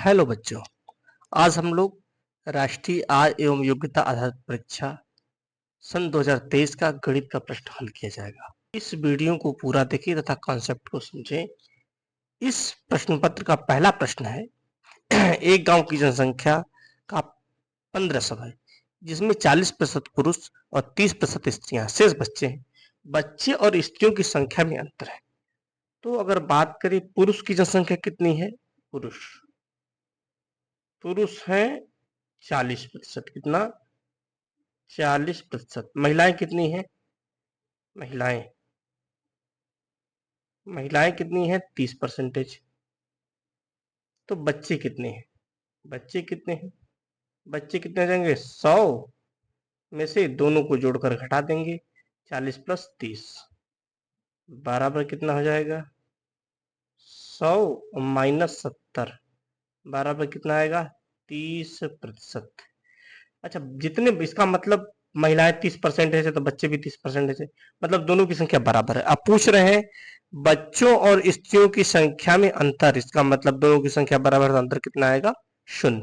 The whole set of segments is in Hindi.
हेलो बच्चों, आज हम लोग राष्ट्रीय आय एवं योग्यता आधारित परीक्षा सन 2023 का गणित का प्रश्न हल किया जाएगा। इस वीडियो को पूरा देखिए तथा कॉन्सेप्ट को समझें। इस प्रश्न पत्र का पहला प्रश्न है एक गांव की जनसंख्या का 1500 है, जिसमें 40% पुरुष और 30% स्त्रियां, शेष बच्चे हैं। बच्चे और स्त्रियों की संख्या में अंतर है। तो अगर बात करें पुरुष की जनसंख्या कितनी है, पुरुष हैं 40%। कितना? 40%। महिलाएं कितनी हैं? महिलाएं महिलाएं कितनी हैं? 30%। तो बच्चे कितने हैं? बच्चे कितने हैं? बच्चे कितने हो जाएंगे? 100 में से दोनों को जोड़कर घटा देंगे। 40 + 30 बराबर कितना हो जाएगा? 100 - 70 बराबर कितना आएगा? 30%। अच्छा, जितने इसका मतलब महिलाएं 30% है तो बच्चे भी 30% है, मतलब दोनों की संख्या बराबर है। अब पूछ रहे हैं बच्चों और स्त्रियों की संख्या में अंतर, इसका मतलब दोनों की संख्या बराबर है तो अंतर कितना आएगा? 0।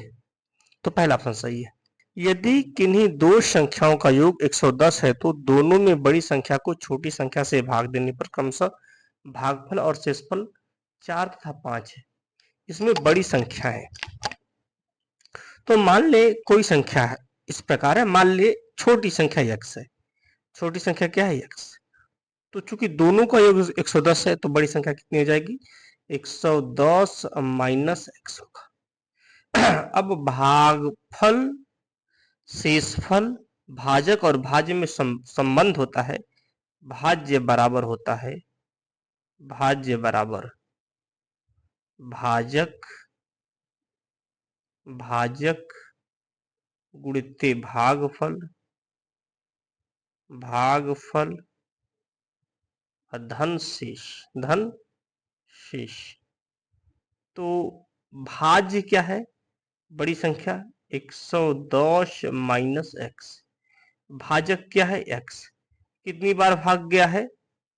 तो पहला ऑप्शन सही है। यदि किन्हीं दो संख्याओं का योग 110 है तो दोनों में बड़ी संख्या को छोटी संख्या से भाग देने पर क्रमशः भागफल और शेषफल 4 तथा 5 है। इसमें बड़ी संख्या है तो मान ले कोई संख्या है इस प्रकार है, मान ले छोटी संख्या x है। छोटी संख्या क्या है? x। तो चूंकि दोनों का योग 110 है तो बड़ी संख्या कितनी हो जाएगी? 110 - x होगा। अब भागफल, शेषफल, भाजक और भाज्य में संबंध होता है। भाज्य बराबर होता है भाज्य बराबर भाजक, भाजक गुणित भागफल, भागफल धन शेष, धन शेष। तो भाज्य क्या है? बड़ी संख्या 110 - x। भाजक क्या है? x। कितनी बार भाग गया है?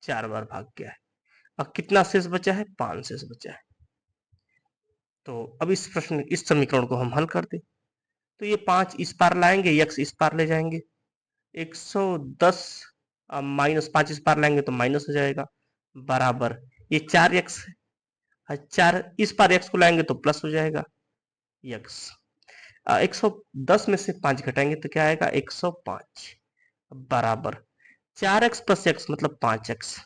4 बार भाग गया है। अब कितना शेष बचा है? 5 शेष बचा है। तो अब इस समीकरण को हम हल कर दें तो ये 5 इस पार लाएंगे, x इस पार ले जाएंगे। 110 -5 इस पार लाएंगे तो माइनस हो जाएगा, बराबर ये 4x है। 4 इस पार x को लाएंगे तो प्लस हो जाएगा x। 110 में से 5 घटाएंगे तो क्या आएगा? 105 बराबर 4x + x मतलब 5x।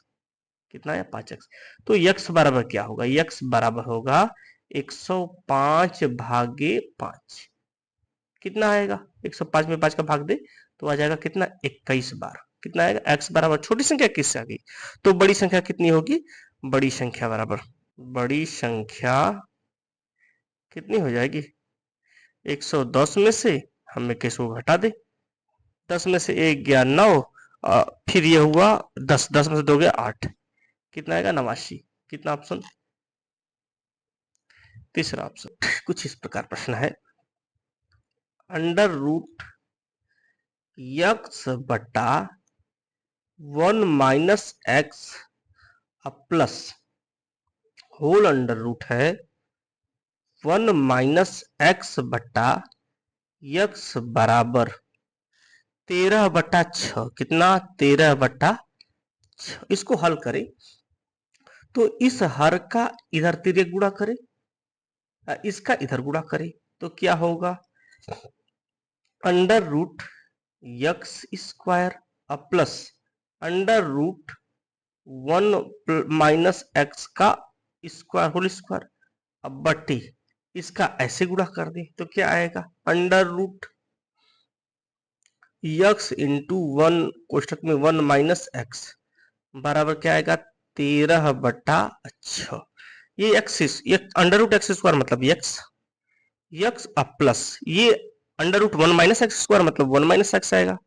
कितना है? 5x। तो x बराबर क्या होगा? x बराबर होगा 105 भागे 5। कितना आएगा? 105 में 5 का भाग दे तो आ जाएगा कितना? 21 बार। कितना आएगा? x बराबर छोटी संख्या किससे आ गई तो बड़ी संख्या कितनी होगी? बड़ी संख्या बराबर, बड़ी संख्या कितनी हो जाएगी? 110 में से हम 21 को घटा दे, 10 में से 1 गया 9, फिर ये हुआ 10, 10 में से 2 गया 8। कितना आएगा? 89। कितना ऑप्शन? तीसरा ऑप्शन। कुछ इस प्रकार प्रश्न है, √ x बटा 1 - x प्लस होल √ है 1 - x बटा x बराबर 13/6। कितना? 13/6। इसको हल करें तो इस हर का इधर तिर्यक गुणा करें, इसका इधर गुणा करें तो क्या होगा? √ x² प्लस √ 1 - x का स्क्वायर होल स्क्वायर। अब बट्टी इसका ऐसे गुणा कर दे तो क्या आएगा? √ x × 1 कोष्ठक में 1 - x बराबर क्या आएगा? 13/6। ये x, ये √x² मतलब x प्लस ये √1 - x² मतलब 1 - x आएगा,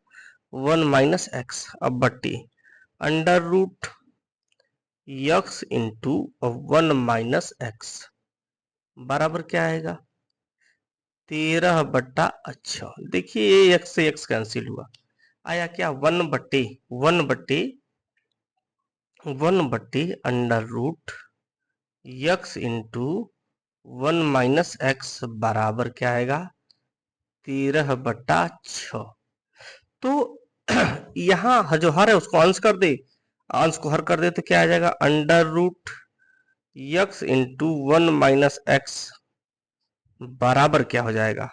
1 - x। अब बट्टी √ x × 1 - x बराबर क्या आएगा? 13/6। देखिए ये x से x कैंसिल हुआ, आया क्या? 1/1/1 √x × 1 माइनस एक्स बराबर क्या आएगा 13/6। तो यहाँ जो हर है उसको अंश कर दे, अंश को हर कर दे तो क्या आ जाएगा under root x into 1 minus x बराबर क्या हो जाएगा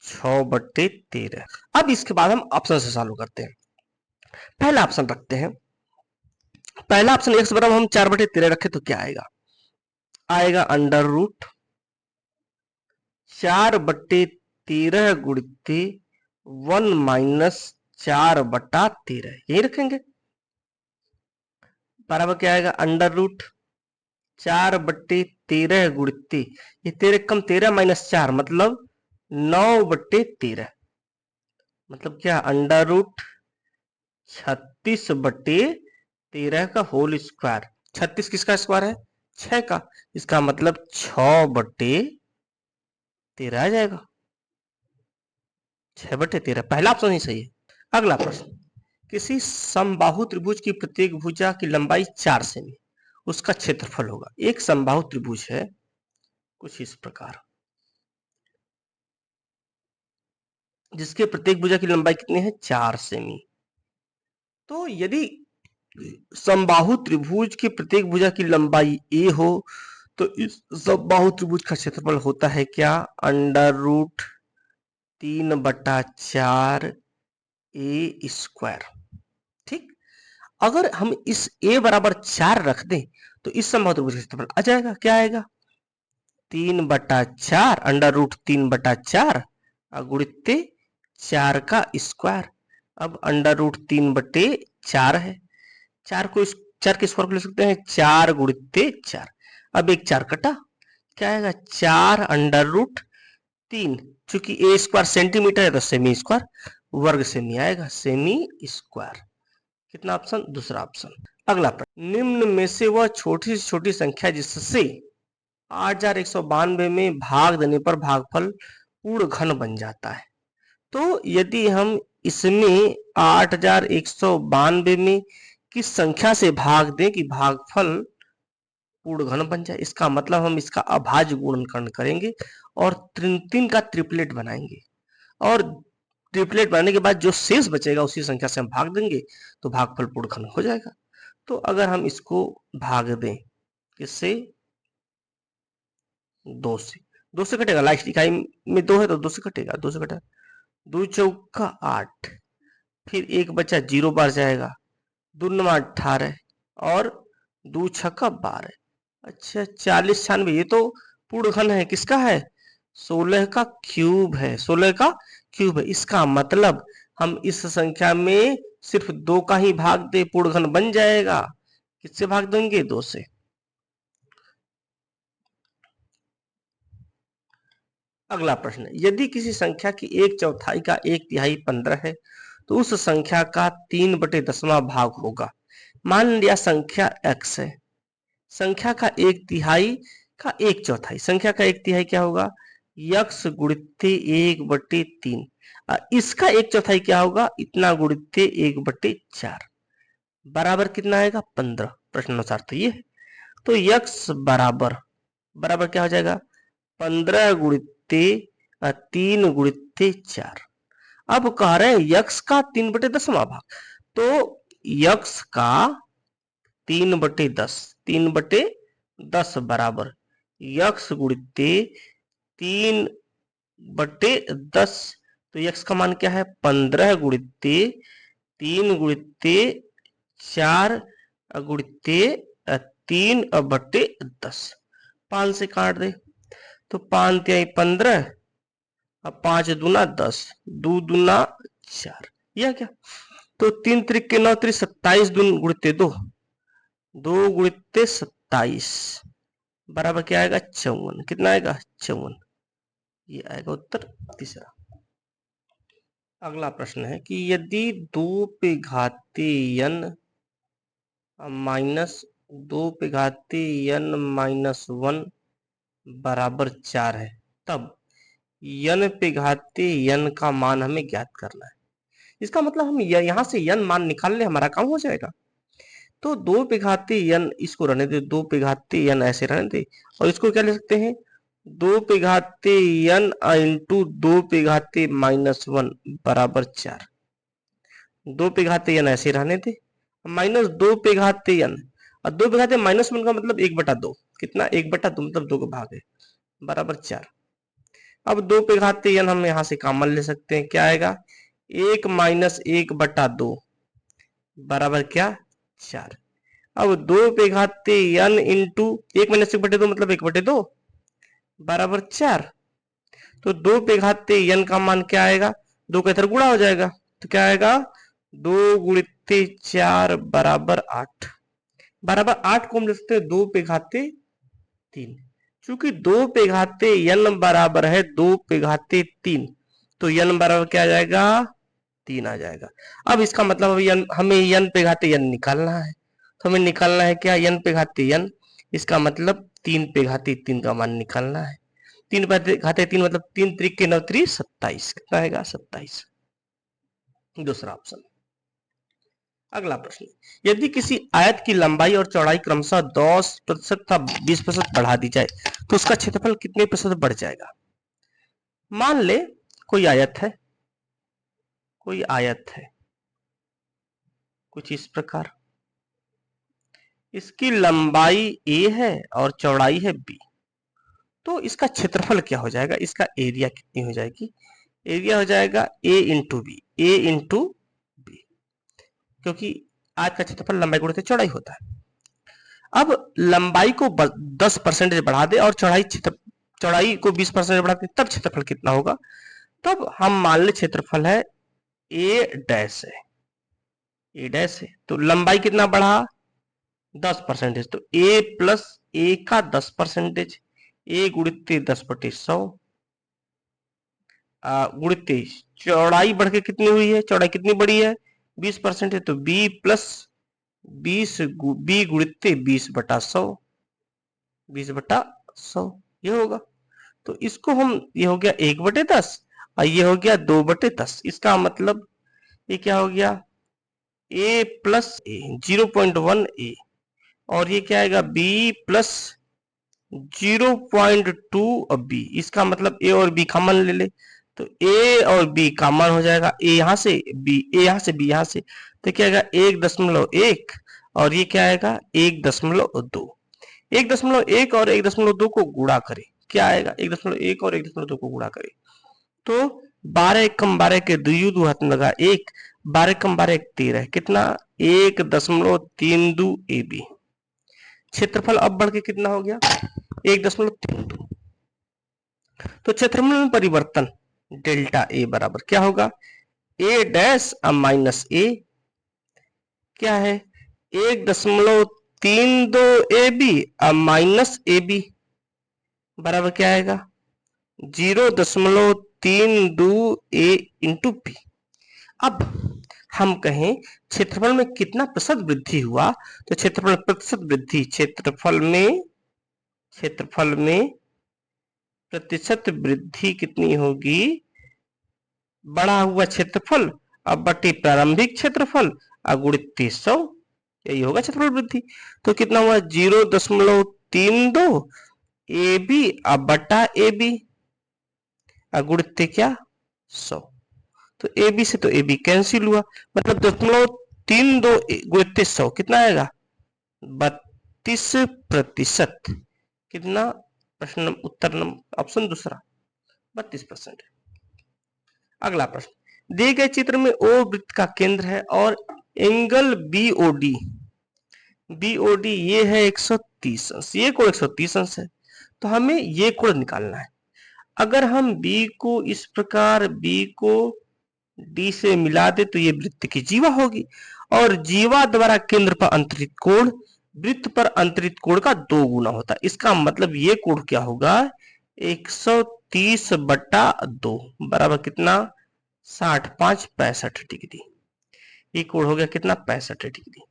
6/13। अब इसके बाद हम ऑप्शन से सॉल्व करते हैं। पहला ऑप्शन रखते हैं, पहला ऑप्शन एक्स बराबर हम 4/13 रखे तो क्या आएगा, आएगा अंडर रूट 4/13 गुणित 1 माइनस 4/13, यही रखेंगे। बराबर क्या आएगा अंडर रूट 4/13 गुणित ये 13 कम 13 माइनस 4 मतलब 9/13, मतलब क्या अंडर रूट 36/13 का होल स्क्वायर। 36 किसका स्क्वायर है 6 का, इसका मतलब 6/13 आ जाएगा। 6/13 पहला ऑप्शन ही सही है। अगला प्रश्न, किसी समबाहु त्रिभुज की प्रत्येक भुजा की लंबाई 4 सेमी, उसका क्षेत्रफल होगा। एक समबाहु त्रिभुज है कुछ इस प्रकार, जिसके प्रत्येक भुजा की लंबाई कितनी है 4 सेमी। तो यदि समबाहु त्रिभुज की प्रत्येक भुजा की लंबाई a हो तो इस समबाहु त्रिभुज का क्षेत्रफल होता है क्या अंडर रूट 3/4 ए स्क्वायर। ठीक, अगर हम इस a बराबर 4 रख दें तो इस समबाहु त्रिभुज का क्षेत्रफल आ जाएगा, क्या आएगा 3/4 अंडर रूट 3/4 गुणित 4 का स्क्वायर। अब अंडर रूट 3/4 है, 4 को 4 के स्क्वायर को ले सकते हैं 4 गुणित 4। अब एक 4 कटा, क्या आएगा 4 अंडर रूट 3, चूंकि ए स्क्वायर सेंटीमीटर है तो सेमी स्क्वायर वर्ग सेमी आएगा, सेमी स्क्वायर। कितना ऑप्शन दूसरा ऑप्शन। अगला प्रश्न, निम्न में से वह छोटी से छोटी संख्या जिससे 8192 में भाग देने पर भागफल पूर्ण घन बन जाता है। तो यदि हम इसमें 8192 में किस संख्या से भाग दें कि भागफल पूर्ण घन बन जाए, इसका मतलब हम इसका अभाज्य गुणनखंड करेंगे और 3 का ट्रिपलेट बनाएंगे, और ट्रिपलेट बनाने के बाद जो शेष बचेगा उसी संख्या से हम भाग देंगे तो भागफल पूर्ण घन हो जाएगा। तो अगर हम इसको भाग दें किससे 2 से, 2 से कटेगा, लास्ट इकाई में 2 है तो 2 से कटेगा, 2 से कटेगा 2 चौका 8, फिर एक बचा 0 बार जाएगा, 2 9 18 और 2 छक्का 12। अच्छा 40 96 ये तो पूर्ण घन है, किसका है 16 का क्यूब है, 16 का क्यूब है। इसका मतलब हम इस संख्या में सिर्फ 2 का ही भाग दे पूर्ण घन बन जाएगा। किससे भाग देंगे 2 से। अगला प्रश्न, यदि किसी संख्या की 1/4 का 1/3 15 है तो उस संख्या का 3/10वां भाग होगा। मान लिया संख्या x है, संख्या का 1/3 का 1/4, संख्या का 1/3 क्या होगा x गुणित 1/3, इसका 1/4 क्या होगा इतना गुणित 1/4 बराबर कितना आएगा 15। प्रश्न अनुसार तो ये है, तो x बराबर बराबर क्या हो जाएगा 15 गुणित 3 गुणित 4। अब कह रहे हैं यक्स का 3/10वां भाग, तो यक्स का 3/10, 3/10 बराबर यक्स गुणित 3/10, तो यक्स का मान क्या है 15 गुणित 3 गुणित 4 गुणित 3/10। 5 से काट दे तो 5 तिहाई 15, अब 5 दूना 10, 2 दूना 4, यह क्या, तो 3 त्रिक 9 3 27 गुणित 2, 2 गुणित 27 बराबर क्या आएगा 54। कितना आएगा 54, ये आएगा उत्तर तीसरा। अगला प्रश्न है कि यदि 2 पे घातीय n माइनस 2 पे घातीय n माइनस 1 बराबर 4 है तब n पे घातीय n का मान हमें ज्ञात करना है। इसका मतलब हम यहां से n मान निकाल ले हमारा काम हो जाएगा। तो 2 पे घातीय n इसको रहने दे, 2 पे घातीय n ऐसे रहने दे, और इसको क्या ले सकते हैं 2 पे घाते n इंटू 2 पे घाते -1 बराबर 4। 2 पे घाते n ऐसे रहने थे, -2 पे घाते n, और 2 पे घाते -1 का मतलब 1/2, कितना 1/2 मतलब 2 का भाग है, बराबर 4। अब 2 पे घाते n हम यहां से कॉमन ले सकते हैं, क्या आएगा 1 - 1/2 बराबर क्या 4। अब 2 पे घाते n इंटू 1 - 1/2 मतलब 1/2 बराबर 4। तो 2 पे घाते n का मान क्या आएगा, 2 का इधर गुणा हो जाएगा, तो क्या आएगा 2 गुणिते 4 बराबर 8। बराबर 8 को हम लिख सकते हैं 2 पे घाते 3। चूंकि 2 पे घाते n बराबर है 2 पे घाते 3, तो n बराबर क्या आ जाएगा 3 आ जाएगा। अब इसका मतलब हमें n पे घाते n निकालना है, तो हमें निकालना है क्या n पे घाते n, इसका मतलब 3 पे घाते 3 का मान निकालना है। 3 पे घाते 3 मतलब 3 त्रिक के 9 3 27, कितना आएगा 27, दूसरा ऑप्शन। अगला प्रश्न, यदि किसी आयत की लंबाई और चौड़ाई क्रमशः 10% तथा 20% बढ़ा दी जाए तो उसका क्षेत्रफल कितने प्रतिशत बढ़ जाएगा। मान ले कोई आयत है, कोई आयत है कुछ इस प्रकार, इसकी लंबाई a है और चौड़ाई है b, तो इसका क्षेत्रफल क्या हो जाएगा, इसका एरिया कितनी हो जाएगी, एरिया हो जाएगा a into b, a into b, क्योंकि आयत का क्षेत्रफल लंबाई गुणित चौड़ाई होता है। अब लंबाई को 10% बढ़ा दे और चौड़ाई को 20% बढ़ा दे, तब क्षेत्रफल कितना होगा। तब हम मान ले क्षेत्रफल है a डैश है, a डैश है, तो लंबाई कितना बढ़ा 10%, तो a प्लस a का 10%, a गुणित 10/100 गुणित 23, चौड़ाई बढ़ के कितनी हुई है, चौड़ाई कितनी बड़ी है 20% है, तो b प्लस 20 b गुणित 20/100, 20/100 ये होगा। तो इसको हम, ये हो गया 1/10 और ये हो गया 2/10, इसका मतलब ये क्या हो गया a प्लस ए 0.1 a, और ये क्या आएगा b प्लस 0.2 b, इसका मतलब a और b कॉमन ले ले, तो a और b कॉमन हो जाएगा, a यहां से b, a यहां से b यहां से, तो क्या आएगा 1.1 और ये क्या आएगा 1.2, 1.1 और 1.2 को गुणा करें, क्या आएगा 1.1 और 1.2 को गुणा करें, तो 12 कम 12 के दुयु दो हाथ में लगा 1, 12 कम 12 13, कितना 1.32 ab। क्षेत्रफल अब बढ़ के कितना हो गया 1.32, तो क्षेत्रफल में परिवर्तन डेल्टा ए बराबर क्या होगा a डैश माइनस ए, क्या है 1.32 ab माइनस ए बी बराबर क्या आएगा 0.32 a इंटू बी। अब हम कहें क्षेत्रफल में कितना प्रतिशत वृद्धि हुआ, तो क्षेत्रफल प्रतिशत वृद्धि, क्षेत्रफल में प्रतिशत वृद्धि कितनी होगी, बढ़ा हुआ क्षेत्रफल अब बटे प्रारंभिक क्षेत्रफल गुणित 300, यही होगा क्षेत्रफल वृद्धि। तो कितना हुआ 0.32 ए बी अब बटा ए बी गुणित क्या 100, तो ए बी से तो ए बी कैंसिल हुआ, मतलब 0.32 गुणित 100 कितना आएगा 32%, कितना प्रश्न उत्तर ऑप्शन दूसरा 32%। अगला प्रश्न, दिए गए चित्र में ओ वृत्त का केंद्र है और एंगल बीओडी, बीओडी ये है 130 अंश, ये कोण 130 अंश है, तो हमें ये कोण निकालना है। अगर हम b को इस प्रकार, b को d से मिला दे तो ये वृत्त की जीवा होगी, और जीवा द्वारा केंद्र पर अंतरित कोण वृत्त पर अंतरित कोण का 2 गुना होता है। इसका मतलब ये कोण क्या होगा 130/2 बराबर कितना 65 65 डिग्री, ये कोण हो गया कितना 65 डिग्री।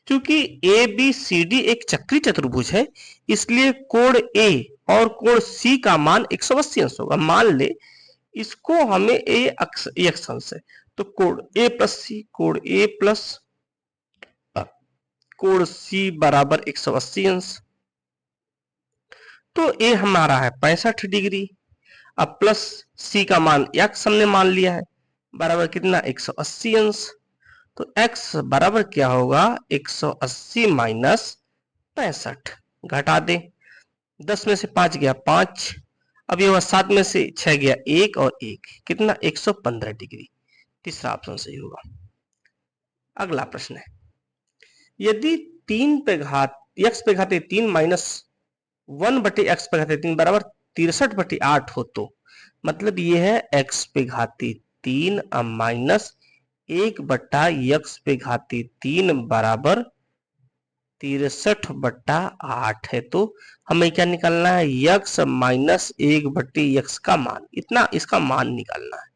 क्योंकि ए बी सी डी एक चक्री चतुर्भुज है, इसलिए कोण ए और कोण सी का मान 180 अंश होगा। मान ले इसको हमें ए अक्ष अंश है, तो कोण ए प्लस सी, कोण ए प्लस कोण सी बराबर 180 अंश। तो ए हमारा है 65 डिग्री, अब प्लस सी का मान x हमने मान लिया है बराबर कितना 180 अंश। तो x बराबर क्या होगा 180 माइनस 65, घटा दे, 10 में से 5 गया 5, अब ये हुआ 7 में से 6 गया 1 और 1 कितना 115 डिग्री। तीसरा ऑप्शन सही होगा। अगला प्रश्न है, यदि 3 पे घात x पे घाते 3 माइनस 1 बटे x पे घाते 3 बराबर 63 बटे 8 हो तो मतलब ये है x पे घाते 3 माइनस 1 बटा x पे घाते 3 बराबर 63 बटा 8 है। तो हमें क्या निकालना है x माइनस 1 बटे x का मान, इतना इसका मान निकालना है।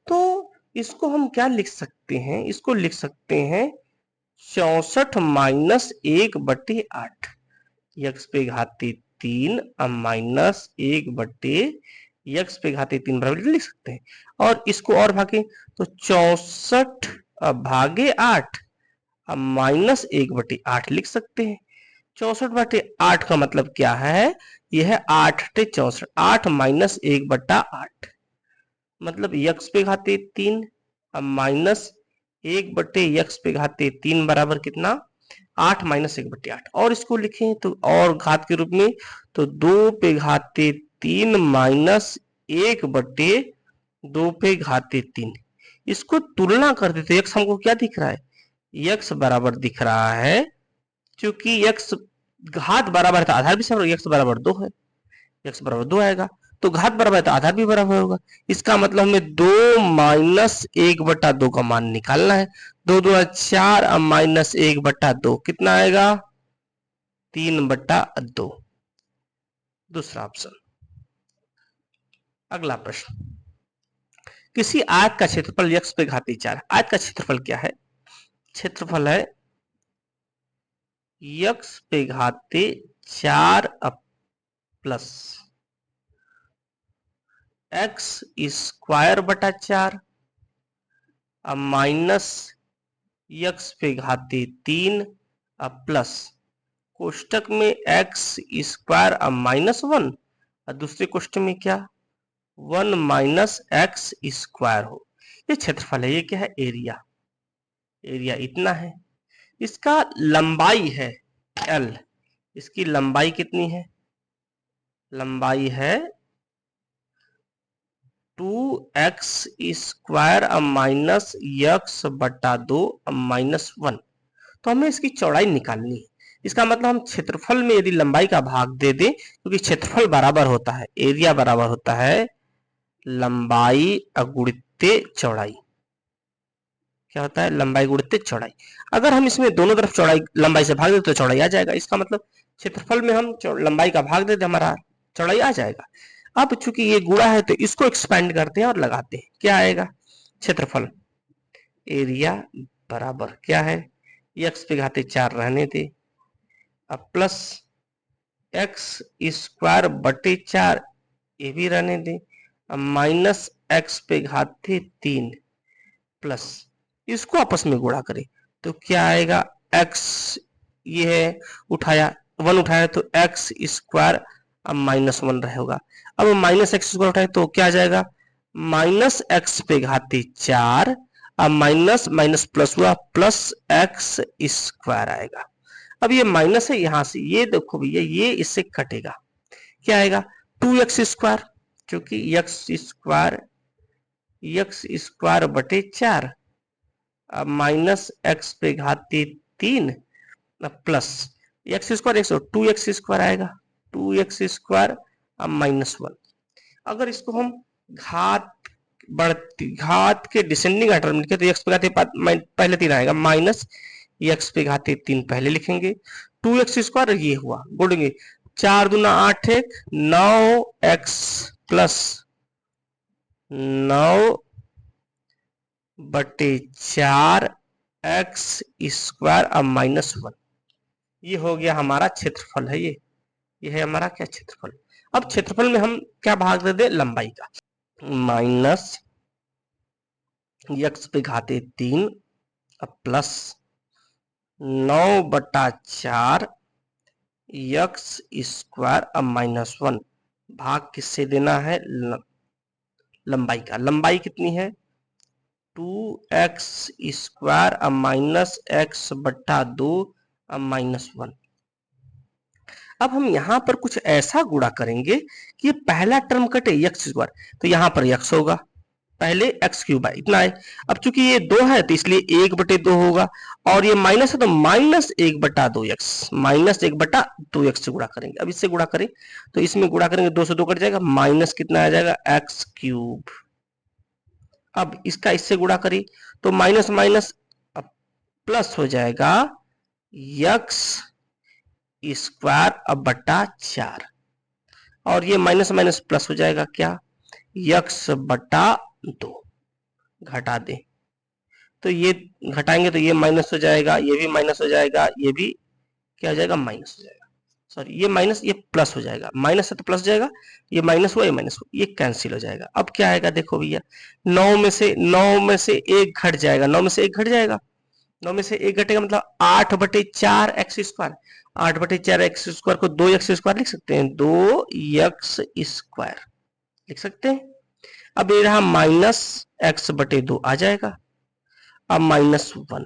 तो इसको हम क्या लिख सकते हैं, इसको लिख सकते हैं 64 माइनस 1 बटे 8, यक्स पे घाते 3 माइनस 1 बटे यक्स पे घाते 3 बराबर लिख सकते हैं। और इसको और भागे तो 64 भागे 8 माइनस 1 बटे 8 लिख सकते हैं। 64 बटे 8 का मतलब क्या है, यह है 8 टे 64, 8 माइनस 1 बटा 8 मतलब यक्स पे घाते 3 माइनस 1 बटे यक्स पे घाते 3 बराबर कितना 8 माइनस 1 बटे 8। और इसको लिखें तो और घात के रूप में तो 2 पे घाते 3 माइनस 1 बटे 2 पे घाते 3। इसको तुलना कर देते तो यक्स हमको क्या दिख रहा है, यक्स बराबर दिख रहा है, क्योंकि यक्स घात बराबर है तो आधार भी सब यक्स बराबर 2 है, यक्स बराबर 2 आएगा, तो घात बराबर है तो आधार भी बराबर होगा। इसका मतलब हमें 2 माइनस 1 बटा 2 का मान निकालना है। 2 2 4 माइनस 1 बटा 2 कितना आएगा 3 बटा 2, दूसरा ऑप्शन। अगला प्रश्न, किसी आयत का क्षेत्रफल यक्स पे घाती 4, आयत का क्षेत्रफल क्या है, क्षेत्रफल है यक्स पे घाते 4 प्लस एक्स स्क्वायर बटा 4 माइनस यक्स पे घाते 3 प्लस कोष्टक में एक्स स्क्वायर माइनस 1 और दूसरे कोष्टक में क्या 1 माइनस एक्स स्क्वायर हो। ये क्षेत्रफल है, ये क्या है एरिया, एरिया इतना है। इसका लंबाई है L, इसकी लंबाई कितनी है, लंबाई है 2x स्क्वायर माइनस यक्स बटा 2 माइनस 1। तो हमें इसकी चौड़ाई निकालनी है। इसका मतलब हम क्षेत्रफल में यदि लंबाई का भाग दे दें, क्योंकि क्षेत्रफल बराबर होता है, एरिया बराबर होता है लंबाई गुणित्ते चौड़ाई। क्या होता है लंबाई गुणित्ते चौड़ाई। अगर हम इसमें दोनों तरफ चौड़ाई लंबाई से भाग दे तो चौड़ाई आ जाएगा। इसका मतलब क्षेत्रफल में हम लंबाई का भाग दे दे हमारा चौड़ाई आ जाएगा। अब चूंकि ये गुणा है तो इसको एक्सपेंड करते हैं और लगाते हैं, क्या आएगा क्षेत्रफल एरिया बराबर क्या है एक्स पे घाते 4 रहने दे, अब प्लस एक्स स्क्वायर बटे 4 ये भी रहने दे, अब माइनस एक्स पे घाते 3 प्लस इसको आपस में गुणा करें तो क्या आएगा एक्स, ये है उठाया 1 उठाया तो एक्स स्क्वायर अब माइनस 1 रहेगा। अब माइनस एक्स स्क्वायर उठाए तो क्या आ जाएगा माइनस एक्स पे घाते 4 अब माइनस माइनस प्लस हुआ प्लस एक्स स्क्वायर आएगा। अब ये माइनस है यहां से, ये देखो भैया ये इससे कटेगा, क्या आएगा 2x स्क्वायर, क्योंकि एक्स स्क्वायर बटे 4 अब माइनस एक्स पे घाते 3 plus x square 2x square आएगा 2x स्क्वायर अब माइनस 1। अगर इसको हम घात बढ़ती घात के डिसेंडिंग ऑर्डर में लिखे तो एक्स पे घाते पहले 3 आएगा माइनस एक्स पे घाते 3 पहले लिखेंगे 2x स्क्वायर ये हुआ गुणेंगे 4 दूना 8 एक 9x प्लस 9 बटे 4 एक्स स्क्वायर अब माइनस 1। ये हो गया हमारा क्षेत्रफल है, ये है हमारा क्या क्षेत्रफल। अब क्षेत्रफल में हम क्या भाग दे दे लंबाई का, माइनस एक्स पे घाते 3 अब प्लस 9 बटा 4 एक्स स्क्वायर अब -1 भाग किससे देना है, लंबाई का। लंबाई कितनी है 2x स्क्वायर अब -x/2 अब -1। अब हम यहां पर कुछ ऐसा गुणा करेंगे कि पहला टर्म कटे एक्स स्क्वायर, तो यहां पर x होगा, पहले एक्स क्यूब है इतना है। अब चूंकि ये 2 है तो इसलिए 1/2 होगा, और ये माइनस है तो -1/2x, -1/2x से गुणा करेंगे। अब इससे गुणा करें तो इसमें गुणा करेंगे 2 से 2 कट जाएगा, माइनस कितना आ जाएगा एक्स क्यूब। अब इसका इससे गुणा करें तो माइनस माइनस प्लस हो जाएगा एक्स स्क्वायर अब बटा 4, और ये माइनस माइनस प्लस हो जाएगा क्या x/2 घटा दे, तो ये घटाएंगे तो ये माइनस हो जाएगा, ये भी माइनस हो जाएगा, ये भी क्या हो जाएगा माइनस हो जाएगा, सॉरी ये माइनस ये प्लस हो जाएगा, माइनस है तो प्लस जाएगा, ये माइनस हुआ ये माइनस हुआ, ये कैंसिल हो जाएगा। अब क्या आएगा देखो भैया, 9 में से 1 घट जाएगा, 9 में से 1 घट जाएगा, 9 में से 1 घटेगा मतलब 8/4 एक्स स्क्वायर, 8/4 एक्स स्क्वायर को 2x स्क्वायर लिख सकते हैं, 2x स्क्वायर लिख सकते हैं। अब ये रहा -x/2 आ जाएगा, अब -1।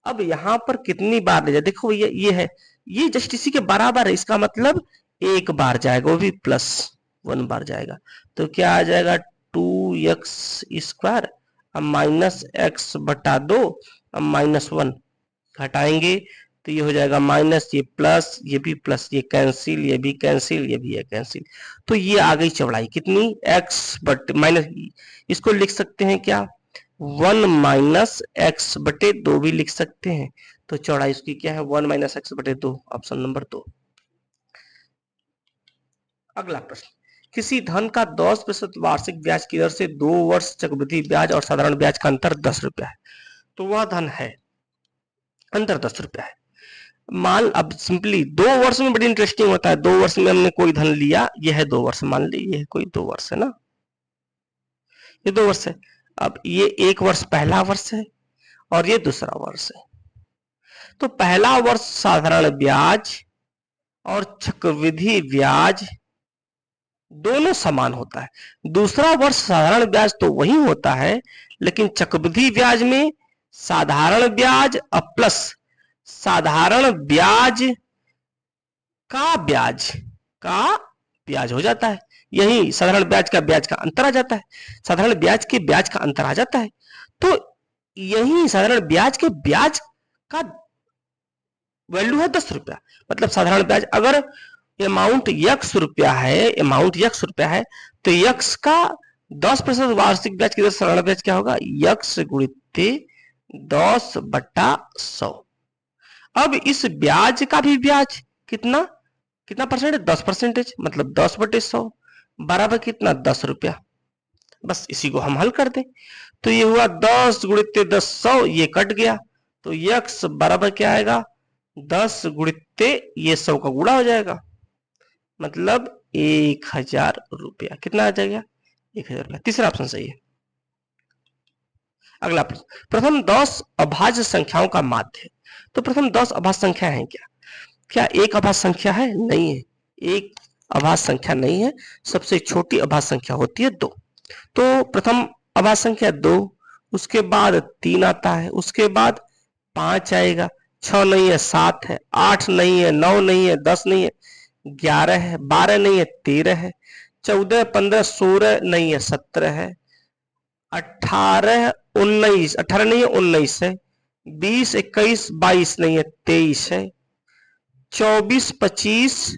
अब यहां पर कितनी बार ले जाए देखो भैया, ये है ये जस्ट इसी के बराबर है, इसका मतलब एक बार जाएगा, वो भी +1 बार जाएगा, तो क्या आ जाएगा 2x स्क्वायर अब -x/2 अब -1 घटाएंगे तो ये हो जाएगा माइनस, ये प्लस, ये भी प्लस, ये कैंसिल, ये भी कैंसिल, ये भी है कैंसिल, तो ये आ गई चौड़ाई कितनी x/- इसको लिख सकते हैं क्या 1 - x/2 भी लिख सकते हैं, तो चौड़ाई इसकी क्या है 1 - x/2, ऑप्शन नंबर 2। अगला प्रश्न, किसी धन का 10% वार्षिक ब्याज की दर से 2 वर्ष चक्रवृद्धि ब्याज और साधारण ब्याज का अंतर 10 रुपया है, तो वह धन है, अंतर 10 रुपया है। मान अब सिंपली 2 वर्ष में बड़ी इंटरेस्टिंग होता है, 2 वर्ष में हमने कोई धन लिया, ये है 2 वर्ष, मान ली ये कोई 2 वर्ष है ना, ये 2 वर्ष है। अब ये 1 वर्ष पहला वर्ष है और ये दूसरा वर्ष है, तो पहला वर्ष साधारण ब्याज और चक्रवृद्धि ब्याज दोनों समान होता है, दूसरा वर्ष साधारण ब्याज तो वही होता है, लेकिन चक्रवृद्धि ब्याज में साधारण ब्याज प्लस साधारण ब्याज का ब्याज हो जाता है, यही साधारण ब्याज का अंतर आ जाता है, साधारण ब्याज के ब्याज का अंतर आ जाता है, तो यही साधारण ब्याज के ब्याज का वैल्यू है 10 रुपया, मतलब साधारण ब्याज अगर अमाउंट x रुपया है, तो x का 10% वार्षिक ब्याज की दर साधारण ब्याज क्या होगा x गुणित 10/100। अब इस ब्याज का भी ब्याज कितना परसेंट है 10%, मतलब 10/100 बराबर कितना 10 रुपया। बस इसी को हम हल कर दें तो ये हुआ 10 गुणित 10 100, ये कट गया तो x बराबर क्या आएगा 10 गुणित ये 100 का गुणा हो जाएगा, मतलब 1000 रुपया। कितना आ जाएगा 1000 रुपया। तीसरा ऑप्शन सही है। अगला प्रश्न, प्रथम 10 अभाज्य संख्याओं का माध्य है, तो प्रथम 10 अभाज्य संख्या है क्या एक अभाज्य संख्या है? नहीं है, एक अभाज्य संख्या नहीं है, सबसे छोटी अभाज्य संख्या होती है 2। तो प्रथम अभाज्य संख्या 2, उसके बाद 3 आता है, उसके बाद 5 आएगा, 6 नहीं है 7 है, 8 नहीं है, 9 नहीं है, 10 नहीं है, 11 है, 12 नहीं है 13 है, 14 15 16 नहीं है 17 है, 18 19 18 नहीं है 19 है, 20 21 22 नहीं है 23 है, 24 25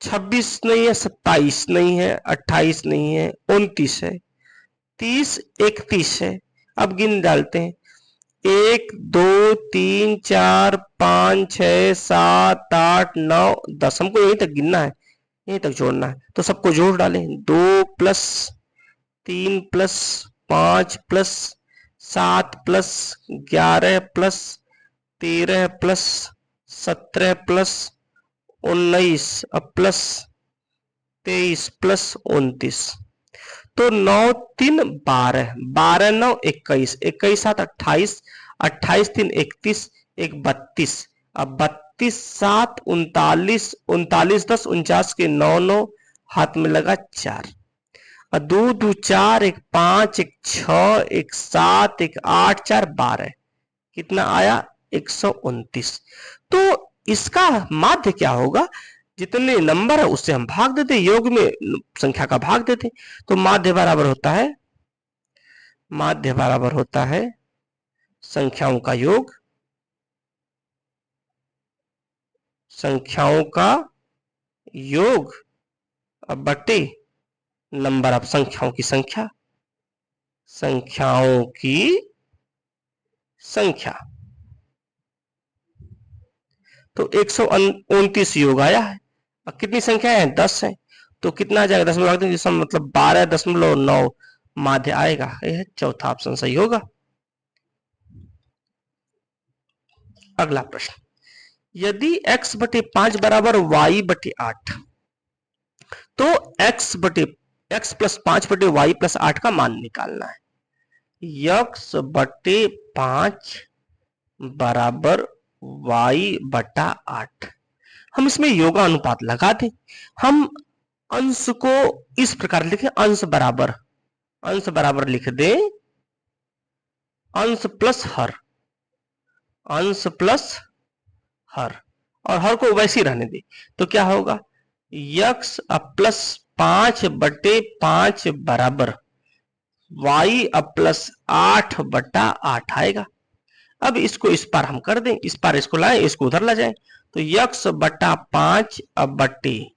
26 नहीं है, 27 नहीं है, 28 नहीं है, 29 है, 30 31 है। अब गिन डालते हैं 1 2 3 4 5 6 7 8 9 10, हमको यहीं तक गिनना है, यहीं तक जोड़ना है, तो सबको जोड़ डालें 2 plus 3 plus 5 plus 7 plus 11 plus 13 plus 17 plus 19 plus 23 plus 29, तो 9 3 12 12 9 21 21 7 28 28 3 31 1 32, अब 32 7 39 39 10 49 के 9 9 हाथ में लगा 4 और 2 2 4 1 5 1 6 1 7 1 8 4 12 कितना आया 129। तो इसका माध्य क्या होगा, जितने नंबर है उससे हम भाग देते, योग में संख्या का भाग देते, तो माध्य बराबर होता है संख्याओं का योग, बटे नंबर ऑफ संख्याओं की संख्या। तो 129 योग आया है। अब कितनी संख्या है, 10 है, तो कितना आ जाएगा 10 में भाग देंगे, मतलब 12.9 माध्य आएगा। यह चौथा ऑप्शन सही होगा। अगला प्रश्न, यदि x बटे 5 बराबर y बटे 8 तो x प्लस 5 बटे y प्लस 8 का मान निकालना है। x बटे 5 बराबर y बटा 8, हम इसमें योगानुपात लगा दें। हम अंश को इस प्रकार लिखें, अंश बराबर लिख दें अंश प्लस हर, और हर को वैसे ही रहने दे, तो क्या होगा x प्लस 5 बटे 5 बराबर y प्लस 8 बटा 8 आएगा। अब इसको इस पार हम कर दें, इस पार इसको लाएं, इसको उधर ला जाएं, तो x बटा 5 बटे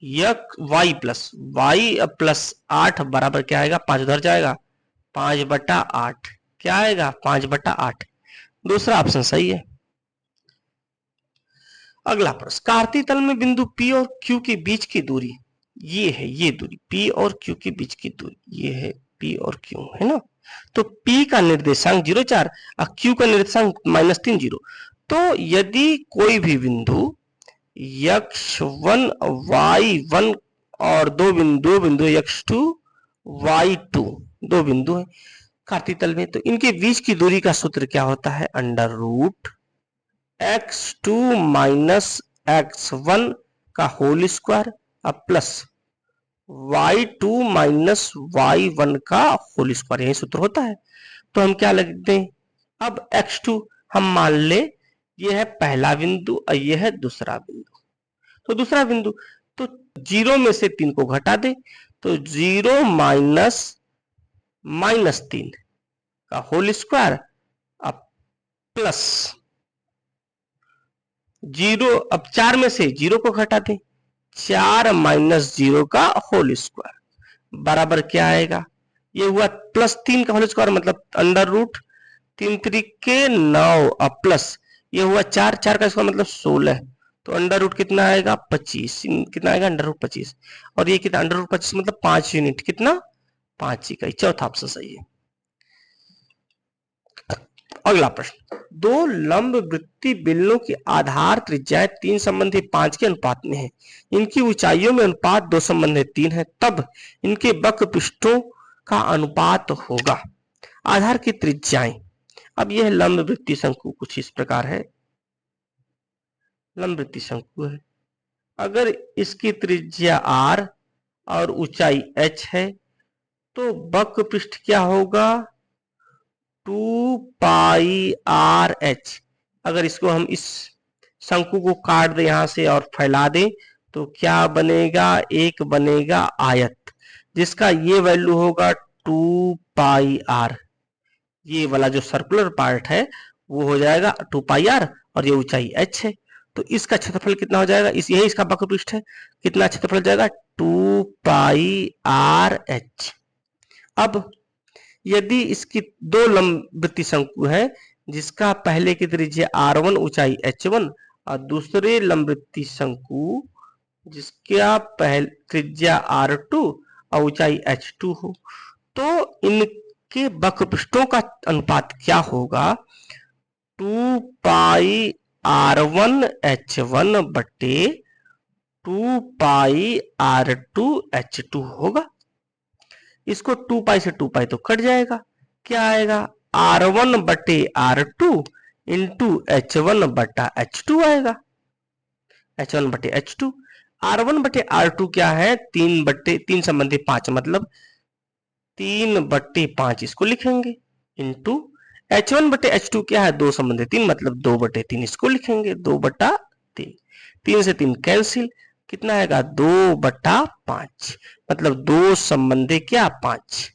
y प्लस 8 बराबर क्या आएगा, 5 उधर जाएगा, 5 बटा 8 क्या आएगा, 5 बटा 8। दूसरा ऑप्शन सही है। अगला प्रश्न, कार्तीय तल में बिंदु P और Q के बीच की दूरी ये है, ये दूरी P और Q के बीच की दूरी ये है, P और Q है ना। तो P का निर्देशांक 0,4 और Q का निर्देशांक -3 0। तो यदि कोई भी बिंदु x1 y1 और दो बिंदु x2 y2 दो बिंदु है कार्तीय तल में, तो इनके बीच की दूरी का सूत्र क्या होता है, under root x2 minus x1 का whole square plus y2 minus y1 का होल स्क्वायर, यही सूत्र होता है। तो हम क्या लिख दें, अब x2 हम मान ले ये है पहला बिंदु और ये है दूसरा बिंदु, तो दूसरा बिंदु तो 0 में से 3 को घटा दे, तो 0 माइनस 3 का होल स्क्वायर प्लस 0, अब 4 में से 0 को घटा दें, 4 माइनस 0 का होल स्क्वायर बराबर क्या आएगा, ये हुआ प्लस 3 का होल स्क्वायर मतलब अंडर रूट 3 त्रिके 9 और प्लस ये हुआ 4 का स्क्वायर मतलब 16, तो अंडर रूट कितना आएगा 25, कितना आएगा अंडर रूट 25, और ये कितना अंडर रूट 25 मतलब 5 यूनिट, कितना 5 इकाई। चौथा ऑप्शन सही है। अगला प्रश्न, दो लंब वृत्तीय बेलनों की आधार त्रिज्याएं 3 संबंधी 5 के अनुपात में है, इनकी ऊंचाइयों में अनुपात 2 संबंधी 3 है, तब इनके वक्र पृष्ठों का अनुपात होगा। आधार की त्रिज्याएं, अब यह लंब वृत्तीय शंकु कुछ इस प्रकार है, लंब वृत्तीय शंकु है, अगर इसकी त्रिज्या r और ऊंचाई h है तो वक्र पृष्ठ क्या होगा 2 पाई आर एच। अगर इसको हम इस शंकु को काट दें यहां से और फैला दें तो क्या बनेगा, एक बनेगा आयत जिसका ये वैल्यू होगा 2 पाई आर, ये वाला जो सर्कुलर पार्ट है वो हो जाएगा 2 पाई आर और ये ऊंचाई h है, तो इसका क्षेत्रफल कितना हो जाएगा, यही इसका वक्र पृष्ठ है, कितना क्षेत्रफल हो जाएगा 2 पाई आर एच। अब यदि इसकी दो लंब वृत्तीय शंकु है जिसका पहले की त्रिज्या r1 ऊंचाई h1 और दूसरे लंब वृत्तीय शंकु जिसका पहले त्रिज्या r2 और ऊंचाई h2 हो, तो इनके वक्र पृष्ठों का अनुपात क्या होगा 2 पाई r1 h1 बटे 2 पाई r2 h2 होगा। इसको 2 पाई से 2 पाई तो कट जाएगा, क्या आएगा r1 बटे r2 इंटू H1/H2 आएगा, H1/H2। R1/R2 क्या है, 3/3 संबंधी 5, मतलब 3/5 इसको लिखेंगे, इंटू H1/H2 क्या है, 2 संबंधी 3, मतलब 2/3 इसको लिखेंगे, 2/3। 3 से 3 कैंसिल, कितना आएगा 2/5, मतलब 2 संबंधी क्या 5,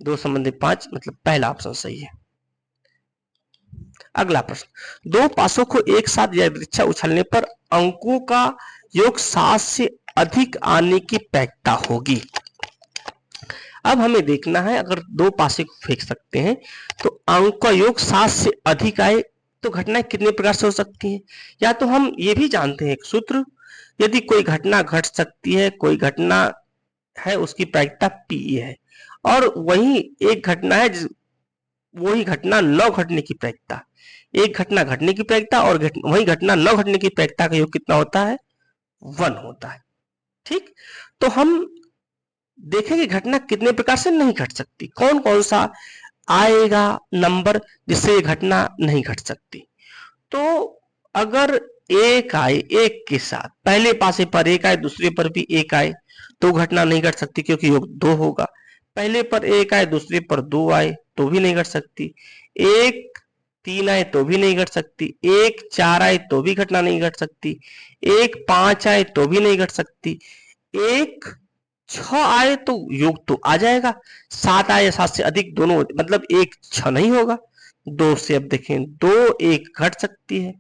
2 संबंधी 5, मतलब पहला ऑप्शन सही है। अगला प्रश्न, दो पासों को एक साथ यादृच्छा उछलने पर अंकों का योग 7 से अधिक आने की प्रायिकता होगी। अब हमें देखना है, अगर दो पासे को फेंक सकते हैं तो अंक का योग 7 से अधिक आए तो घटनाएं कितने प्रकार से हो सकती हैं। या तो हम ये भी जानते हैं एक सूत्र, यदि कोई घटना घट सकती है, कोई घटना है उसकी प्रायिकता पी है, और वही एक घटना है वही घटना न घटने की प्रायिकता, एक घटना घटने की प्रायिकता और वही घटना न घटने की प्रायिकता का योग कितना होता है, 1 होता है। ठीक, तो हम देखेंगे घटना कितने प्रकार से नहीं घट सकती, कौन कौन सा आएगा नंबर जिससे ये घटना नहीं घट सकती। तो अगर एक आए, एक के साथ पहले पासे पर एक आए, दूसरे पर भी एक आए, तो घटना नहीं घट सकती क्योंकि योग 2 होगा। पहले पर एक आए, दूसरे पर 2 आए तो भी नहीं घट सकती। एक 3 आए तो भी नहीं घट सकती। एक 4 आए तो भी घटना नहीं घट सकती। एक 5 आए तो भी नहीं घट सकती। एक 6 आए तो योग तो आ जाएगा। 7 आए, 7 से अधिक दोनों, मतलब एक 6 नहीं होगा। 2 से अब देखें, 2 1 घट सकती है,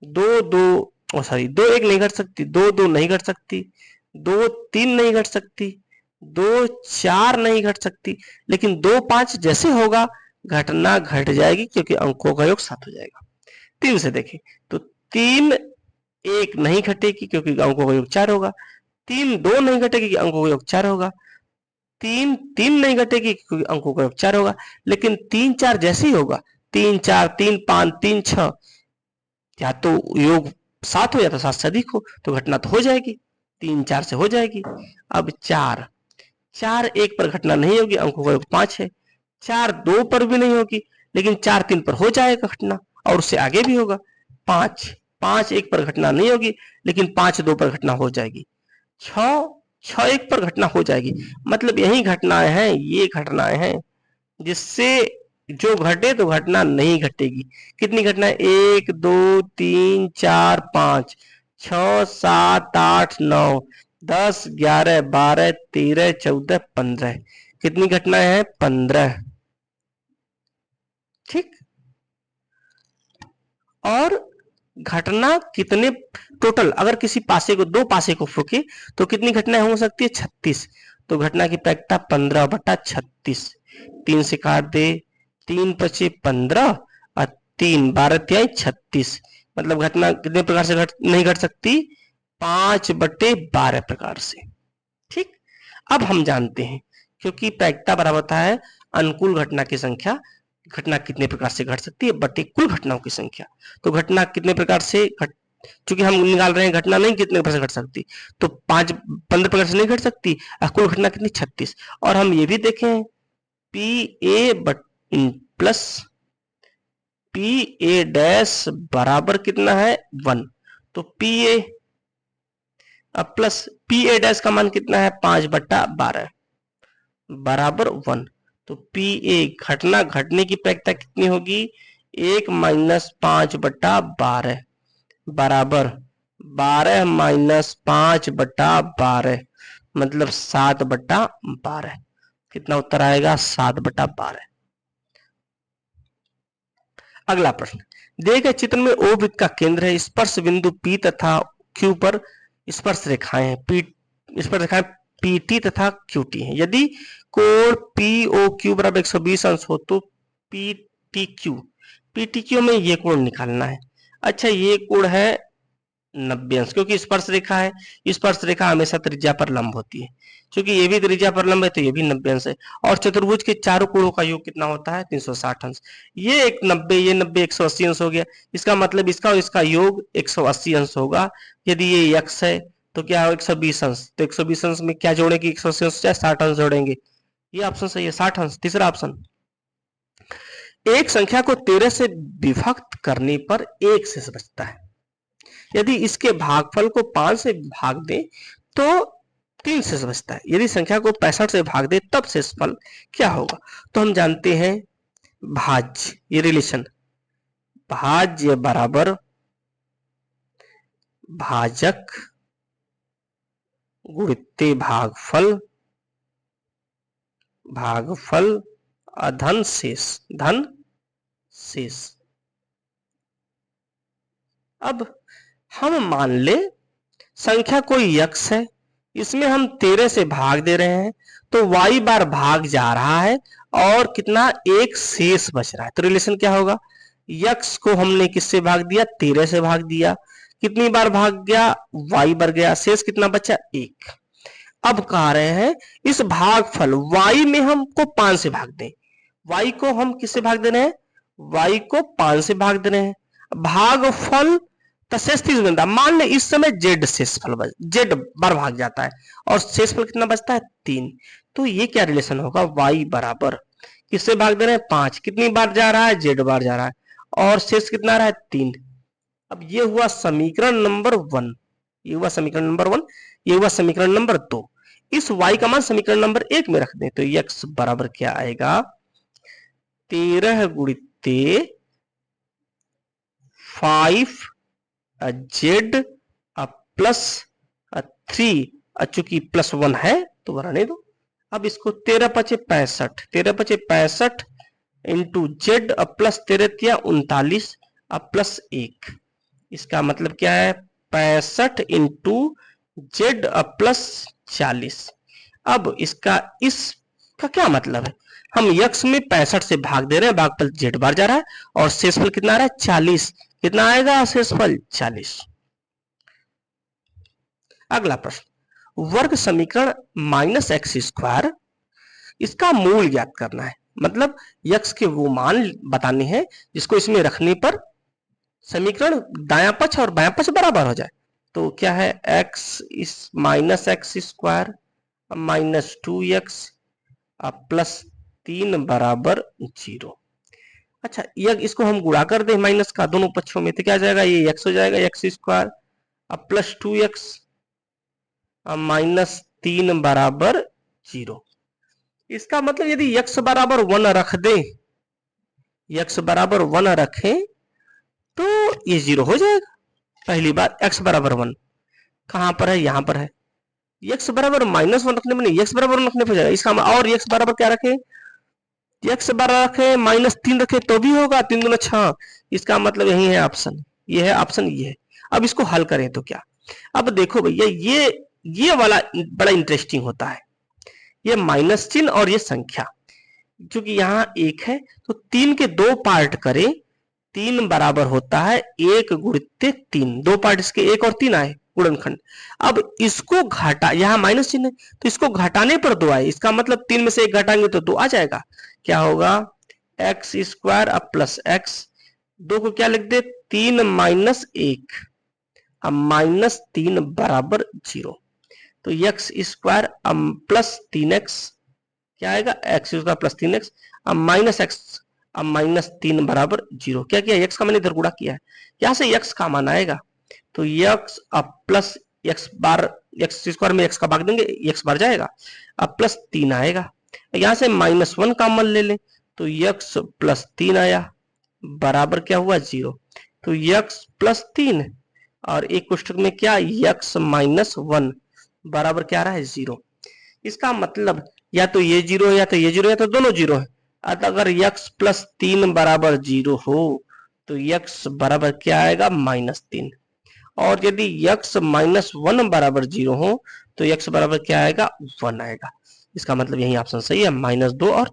2 2 सॉरी 2 1 नहीं घट सकती, 2 2 नहीं घट सकती, 2 3 नहीं घट सकती, 2 4 नहीं घट सकती, लेकिन 2 5 जैसे होगा घटना घट जाएगी क्योंकि अंकों का योग 7 हो जाएगा। 3 से देखें तो 3 1 नहीं घटेगी क्योंकि अंकों का योग 4 होगा। 3 2 नहीं घटेगी क्योंकि अंकों का योग 4 होगा। 3 3 नहीं घटेगी क्योंकि अंकों का योग 4 होगा। लेकिन 3 4 जैसे ही होगा, 3 4 3 5 3 6, या तो योग 7 हो या तो 7 से अधिक हो, तो घटना तो हो जाएगी, 3 4 से हो जाएगी। अब 4 4 1 पर घटना नहीं होगी, अंकों का योग 5 है। 4 2 पर भी नहीं होगी, लेकिन 4 3 पर हो जाएगा घटना, और उससे आगे भी होगा। 5 5 1 पर घटना नहीं होगी, लेकिन 5 2 पर घटना हो जाएगी। 6 6 1 पर घटना हो जाएगी। मतलब यही घटनाएं हैं, ये घटनाएं हैं जिससे जो घटे तो घटना नहीं घटेगी। कितनी घटनाएं, 1 2 3 4 5 6 7 8 9 10 11 12 13 14 15, कितनी घटनाएं हैं, 15। ठीक, और घटना कितने टोटल, अगर किसी पासे को, दो पासे को फूके तो कितनी घटनाएं हो सकती है, 36। तो घटना की प्रायिकता 15/36। 3 से काट दे, 3 पचे 15 और 3 12 तिहाई 36, मतलब घटना कितने प्रकार से नहीं घट सकती, 5/12 प्रकार से। ठीक, अब हम जानते हैं, क्योंकि प्रायिकता बराबर होता है अनुकूल घटना की संख्या, घटना कितने प्रकार से घट सकती है बटे कुल घटनाओं की संख्या। तो घटना कितने प्रकार से घट, चूंकि हम निकाल रहे हैं घटना नहीं कितने प्रकार से घट सकती, तो 15 प्रकार से नहीं घट सकती, कुल घटना कितनी, 36। और हम ये भी देखें, P A plus P A dash बराबर कितना है, 1। तो पी ए अब प्लस पी ए डैश का मान कितना है, 5/12 बराबर 1। तो पी ए घटना घटने की प्रायिकता कितनी होगी, 1 - 5/12 बराबर 12 - 5/12, मतलब 7/12। कितना उत्तर आएगा, 7/12। अगला प्रश्न, दिए गए चित्र में ओ वृत्त का केंद्र है, स्पर्श बिंदु पी तथा क्यू पर स्पर्श रेखाएं हैं, स्पर्श रेखाएं पीटी तथा क्यूटी हैं। यदि कोण पीओ क्यू बराबर 120 अंश हो तो पीटीक्यू में ये कोण निकालना है। अच्छा, ये कोण है 90 अंश, क्योंकि स्पर्श रेखा है, स्पर्श रेखा हमेशा त्रिज्या पर लंब होती है, क्योंकि ये भी त्रिज्या पर लंब है तो ये भी 90 अंश है। और चतुर्भुज के चारों कोणों का योग कितना होता है, 360 अंश। ये एक 90, ये 90 180 अंश हो गया, इसका मतलब इसका और इसका योग 180 अंश होगा। यदि ये x है तो क्या हो, 120 अंश, तो 120 अंश में क्या जोड़ेंगे, 180 अंश 60 अंश जोड़ेंगे। ये ऑप्शन सही है, 60 अंश, तीसरा ऑप्शन। एक संख्या को 13 से विभक्त करने पर एक शेष बचता है। यदि इसके भागफल को 5 से भाग दे तो 3 शेष बचता है। यदि संख्या को 65 से भाग दे तब शेषफल क्या होगा? तो हम जानते हैं भाज्य, ये रिलेशन भाज्य बराबर भाजक गुणित्ते भागफल, भागफल अधन शेष, धन शेष। अब हम मान ले संख्या कोई यक्स है, इसमें हम 13 से भाग दे रहे हैं तो y बार भाग जा रहा है और कितना, एक शेष बच रहा है। तो रिलेशन क्या होगा? यक्स को हमने किससे भाग दिया? 13 से भाग दिया। कितनी बार भाग गया? y बढ़ गया। शेष कितना बचा? 1। अब कह रहे हैं इस भागफल y में हमको 5 से भाग दें। y को हम किससे भाग दे रहे हैं? y को 5 से भाग दे रहे हैं। भागफल शेष 30 बनता है। मान ले इस समय z शेषफल z बार भाग जाता है और शेषफल कितना बचता है? 3। तो ये क्या रिलेशन होगा? y बराबर किससे भाग दे रहे हैं? 5। कितनी बार जा रहा है? z बार जा रहा है और शेष कितना रहा है? 3। अब ये हुआ समीकरण नंबर 1, ये हुआ समीकरण नंबर 1, ये हुआ समीकरण नंबर 2। इस y का मान समीकरण नंबर 1 में रख दें तो x बराबर क्या आएगा? 13 गुणित्ते 5 z प्लस 3, चूंकि प्लस 1 है तो रहने दो। अब इसको 13 पचे 65, 13 पचे 65 इंटू जेड प्लस 13 तिया 39 प्लस 1। इसका मतलब क्या है? 65 इंटू जेड प्लस 40। अब इसका क्या मतलब है? हम यक्स में 65 से भाग दे रहे हैं, भागफल जेड बार जा रहा है और शेषफल कितना आ रहा है? 40। कितना आएगा शेषफल? 40। अगला प्रश्न, वर्ग समीकरण माइनस एक्स स्क्वायर, इसका मूल ज्ञात करना है। मतलब यक्स के वो मान बताने हैं जिसको इसमें रखने पर समीकरण दायां पक्ष और बायां पक्ष बराबर हो जाए। तो क्या है? एक्स इस minus x square minus 2x plus 3 बराबर 0। अच्छा, इसको हम गुणा कर दें माइनस का दोनों पक्षों में तो क्या आ जाएगा? ये x हो जाएगा, x square plus 2x minus 3 बराबर 0। इसका मतलब यदि x बराबर 1 रख दें, x बराबर 1 रखें तो ये 0 हो जाएगा। पहली बात, x बराबर 1 कहां पर है? यहां पर है। x बराबर माइनस 1 रखने में नहीं, x बराबर 1 रखने पर जाएगा। इसका और x बराबर क्या रखें? x बराबर रखे माइनस 3 रखे तो भी होगा, 3 दूना 6। इसका मतलब यही है ऑप्शन, ये है ऑप्शन, ये है। अब इसको हल करें तो क्या? अब देखो भैया, ये वाला बड़ा इंटरेस्टिंग होता है, ये माइनस चिन्ह और ये संख्या। क्योंकि यहाँ 1 है तो 3 के 2 पार्ट करें, 3 बराबर होता है 1 गुणित्ते 3। 2 पार्ट इसके 1 और 3 आए गुणनखंड। अब इसको घटा, यहाँ माइनस चिन्ह है तो इसको घटाने पर 2 आए। इसका मतलब 3 में से 1 घटाएंगे तो 2 आ जाएगा। क्या होगा? एक्स स्क्वायर प्लस एक्स, 2 को क्या लिख दे? 3 माइनस 1 अब माइनस 3 बराबर 0। तो एक्स स्क्वायर प्लस 3x क्या आएगा? एक्स स्क्वायर प्लस 3x अब माइनस एक्स अब माइनस 3 बराबर 0। क्या किया? x का मैंने इधर गुणा किया है, यहां से x का मान आएगा तो x अब प्लस x बार, एक्स स्क्वायर में x का भाग देंगे, x बार जाएगा, अब प्लस 3 आएगा। यहां से माइनस 1 का मान ले लें तो x प्लस 3 आया बराबर क्या हुआ? 0। तो x प्लस 3 और एक कोष्ठक में क्या? x माइनस 1 बराबर क्या आ रहा है? 0। इसका मतलब या तो ये 0 है या तो ये 0 है, तो दोनों 0 है। अगर x प्लस 3 बराबर 0 हो तो x बराबर क्या आएगा? माइनस 3। और यदि x माइनस 1 बराबर 0 हो तो x बराबर क्या आएगा? 1 आएगा। इसका मतलब यही ऑप्शन सही है, -2 और